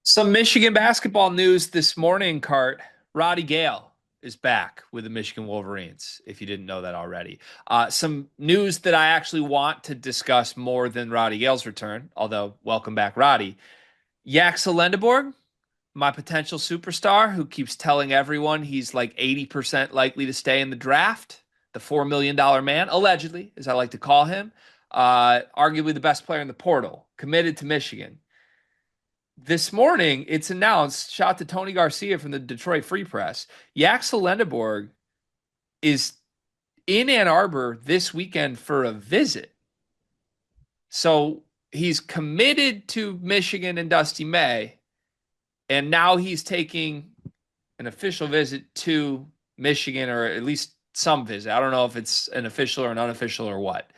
Some Michigan basketball news this morning, Cart. Roddy Gale is back with the Michigan Wolverines, if you didn't know that already. Some news that I actually want to discuss more than Roddy Gale's return, although welcome back, Roddy. Yaxel Lendeborg, my potential superstar who keeps telling everyone he's like 80% likely to stay in the draft, the $4 million man, allegedly, as I like to call him, arguably the best player in the portal, committed to Michigan. This morning, it's announced, shout to Tony Garcia from the Detroit Free Press, Yaxel Lendeborg is in Ann Arbor this weekend for a visit. So he's committed to Michigan and Dusty May, and now he's taking an official visit to Michigan, or at least some visit. I don't know if it's an official or an unofficial or what.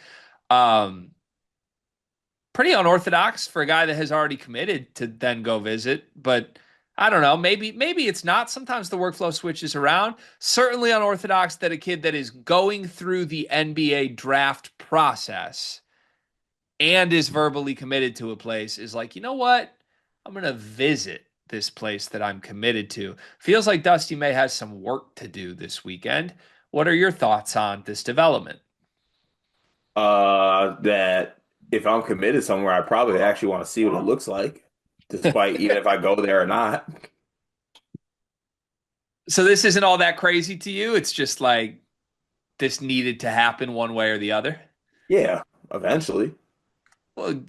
Um, Pretty unorthodox for a guy that has already committed to then go visit, but I don't know. Maybe it's not. Sometimes the workflow switches around. Certainly unorthodox that a kid that is going through the NBA draft process and is verbally committed to a place is like, you know what? I'm going to visit this place that I'm committed to. Feels like Dusty May has some work to do this weekend. What are your thoughts on this development? That if I'm committed somewhere, I probably actually want to see what it looks like, despite even if I go there or not. So this isn't all that crazy to you. It's just like this needed to happen one way or the other. Yeah, eventually. Well,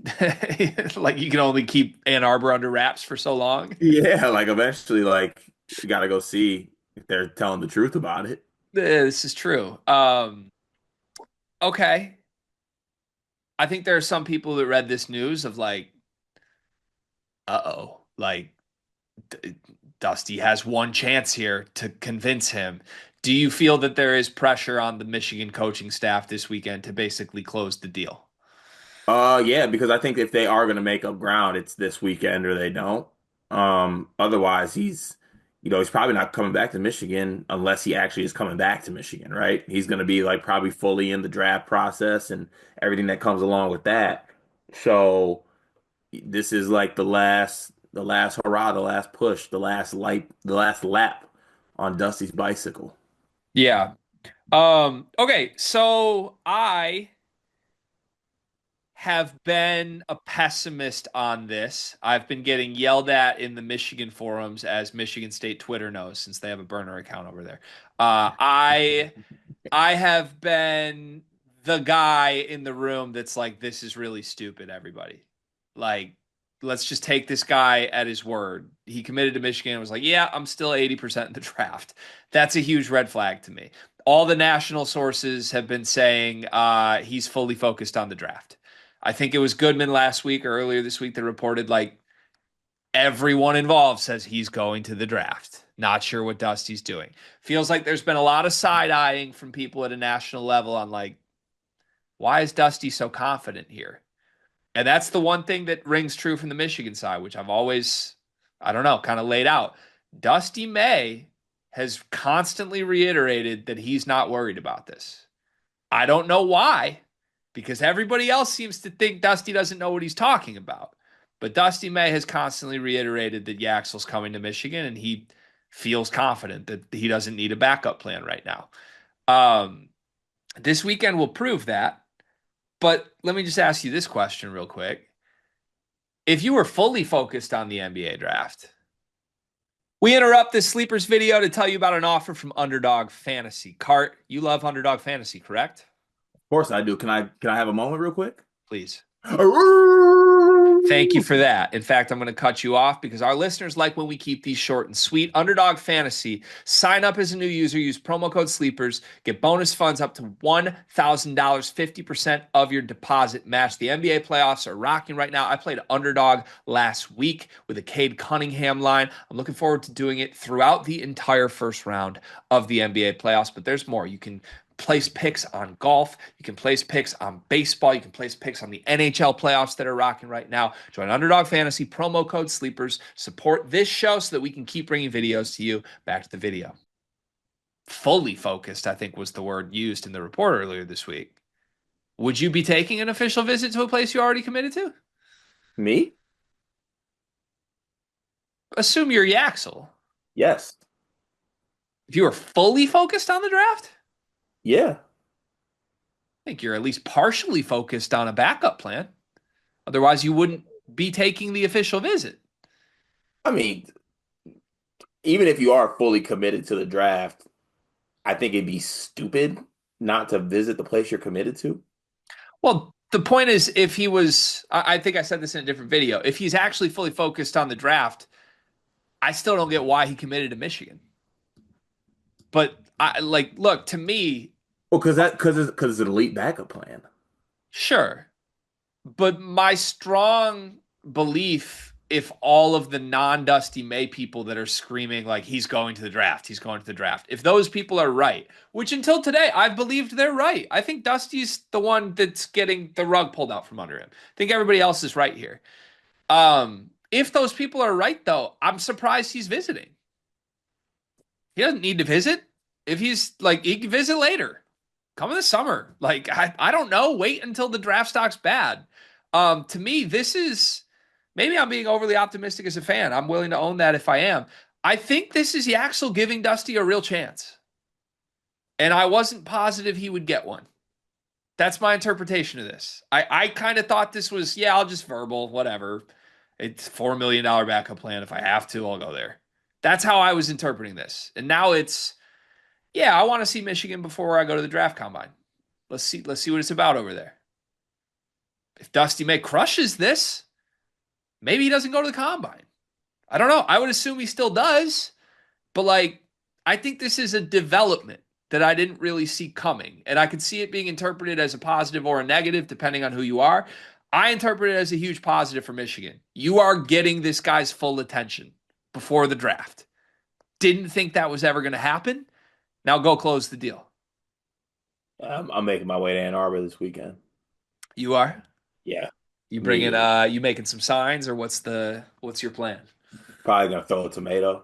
like you can only keep Ann Arbor under wraps for so long. Yeah, like eventually, like you gotta go see if they're telling the truth about it. This is true. Okay. I think there are some people that read this news of like, uh-oh, like D Dusty has one chance here to convince him. Do you feel that there is pressure on the Michigan coaching staff this weekend to basically close the deal? Yeah, because I think if they are gonna make up ground, it's this weekend or they don't. Otherwise he's probably not coming back to Michigan unless he actually is coming back to Michigan, right? He's gonna be like probably fully in the draft process and everything that comes along with that. So this is like the last hurrah, the last push, the last lap on Dusty's bicycle. Yeah. Okay, so I have been a pessimist on this. I've been getting yelled at in the Michigan forums, as Michigan State Twitter knows, since they have a burner account over there. I have been the guy in the room that's like, this is really stupid, everybody. Like, let's just take this guy at his word. He committed to Michigan and was like, yeah, I'm still 80% in the draft. That's a huge red flag to me. All the national sources have been saying he's fully focused on the draft. I think it was Goodman last week or earlier this week that reported like everyone involved says he's going to the draft. Not sure what Dusty's doing. Feels like there's been a lot of side eyeing from people at a national level on like, why is Dusty so confident here? And that's the one thing that rings true from the Michigan side, which I've always, I don't know, kind of laid out. Dusty May has constantly reiterated that he's not worried about this. I don't know why, because everybody else seems to think Dusty doesn't know what he's talking about. But Dusty May has constantly reiterated that Yaxel's coming to Michigan, and he feels confident that he doesn't need a backup plan right now. Um, this weekend will prove that. But let me just ask you this question real quick. If you were fully focused on the NBA draft, we interrupt this sleepers video to tell you about an offer from Underdog Fantasy. Cart, you love Underdog Fantasy, correct? Of course I do. Can I have a moment real quick? Please. Thank you for that. In fact, I'm going to cut you off because our listeners like when we keep these short and sweet. Underdog Fantasy. Sign up as a new user, use promo code SLEEPERS, get bonus funds up to $1,000, 50% of your deposit match. The NBA playoffs are rocking right now. I played Underdog last week with a Cade Cunningham line. I'm looking forward to doing it throughout the entire first round of the NBA playoffs, but there's more. You can place picks on golf. You can place picks on baseball. You can place picks on the NHL playoffs that are rocking right now. Join Underdog Fantasy, promo code SLEEPERS. Support this show so that we can keep bringing videos to you. Back to the video. Fully focused, I think was the word used in the report earlier this week. Would you be taking an official visit to a place you already committed to? Me? assume you're Yaxel. Yes. If you were fully focused on the draft, Yeah. I think you're at least partially focused on a backup plan. Otherwise, you wouldn't be taking the official visit. I mean, even if you are fully committed to the draft, I think it'd be stupid not to visit the place you're committed to. Well, the point is, if he was, I think I said this in a different video, if he's actually fully focused on the draft, I still don't get why he committed to Michigan. But look, to me, Well, because it's an elite backup plan. sure. But my strong belief, if all of the non-Dusty May people that are screaming like he's going to the draft, he's going to the draft, if those people are right, which until today I've believed they're right. I think Dusty's the one that's getting the rug pulled out from under him. I think everybody else is right here. If those people are right though, I'm surprised he's visiting. He doesn't need to visit. If he's like he can visit later. Come in the summer. Like I don't know. Wait until the draft stock's bad. To me, this is maybe I'm being overly optimistic as a fan. I'm willing to own that if I am. I think this is Yaxel giving Dusty a real chance. And I wasn't positive he would get one. That's my interpretation of this. I kind of thought this was, yeah, I'll just verbal, whatever. It's $4 million backup plan. If I have to, I'll go there. That's how I was interpreting this. And now it's, yeah, I want to see Michigan before I go to the draft combine. Let's see what it's about over there. If Dusty May crushes this, maybe he doesn't go to the combine. I don't know. I would assume he still does, but like I think this is a development that I didn't really see coming, and I could see it being interpreted as a positive or a negative depending on who you are. I interpret it as a huge positive for Michigan. You are getting this guy's full attention before the draft. Didn't think that was ever going to happen. Now go close the deal. I'm making my way to Ann Arbor this weekend. You are? Yeah, You bringing immediately. you making some signs or what's your plan? Probably gonna throw a tomato.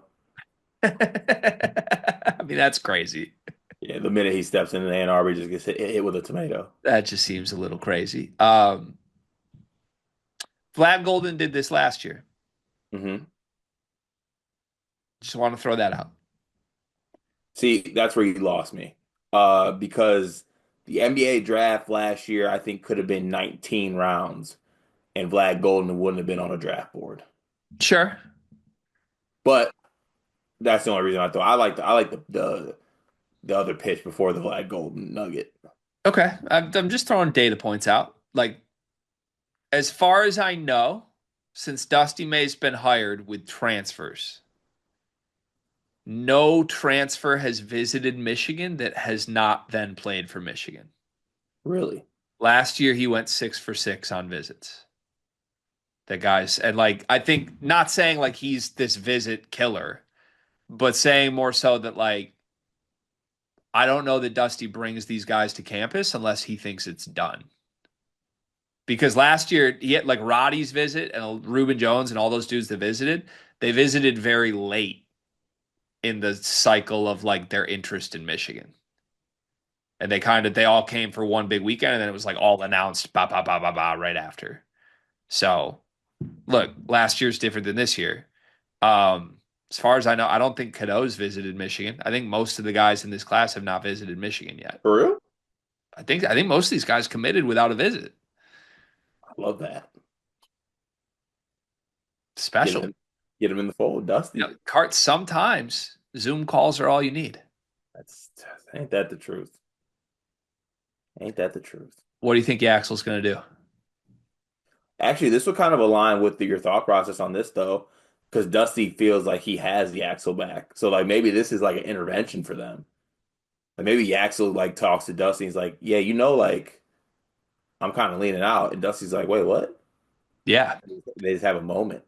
I mean, that's crazy. Yeah, the minute he steps into Ann Arbor, he just gets hit with a tomato. That just seems a little crazy. Vlad Golden did this last year. Hmm. Just want to throw that out. See, that's where you lost me. Because the NBA draft last year, I think, could have been 19 rounds, and Vlad Golden wouldn't have been on a draft board. Sure. But that's the only reason I thought I like the other pitch before the Vlad Golden nugget. Okay. I'm just throwing data points out. Like, as far as I know, since Dusty May's been hired with transfers, no transfer has visited Michigan that has not then played for Michigan. Really? Last year, he went 6 for 6 on visits. The guys, and like, I think not saying like he's this visit killer, but saying more so that like, I don't know that Dusty brings these guys to campus unless he thinks it's done. Because last year, he had like Roddy's visit and Reuben Jones and all those dudes that visited, they visited very late in the cycle of like their interest in Michigan. And they all came for one big weekend and then it was like all announced ba ba ba ba ba right after. So look, last year's different than this year. As far as I know, I don't think Cadeau's visited Michigan. I think most of the guys in this class have not visited Michigan yet. For real? I think most of these guys committed without a visit. I love that. Get him Special. in, get him in the fold, Dusty. Cart, sometimes Zoom calls are all you need. That's ain't that the truth? Ain't that the truth? What do you think Yaxel's going to do? Actually, this will kind of align with your thought process on this though, because Dusty feels like he has the Axel back. So like maybe this is like an intervention for them. Like maybe Axel like talks to Dusty. He's like, yeah, like I'm kind of leaning out, and Dusty's like, wait, what? Yeah, They just have a moment.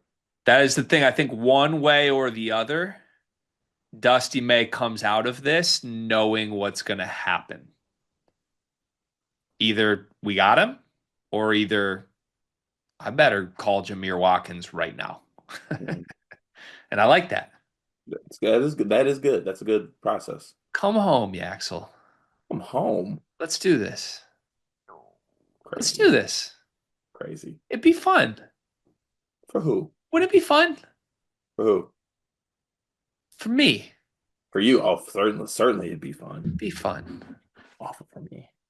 that is the thing. I think one way or the other, Dusty May comes out of this knowing what's going to happen. Either we got him, or either I better call Jameer Watkins right now. Mhm. And I like that. That is good. That is good. That's a good process. Come home, Yaxel. I'm home. Let's do this. Let's do Crazy. this. Crazy. It'd be fun. For who? Wouldn't it be fun? For who? For me, For you, oh, certainly, certainly it'd be fun. it'd be fun. Awful for me.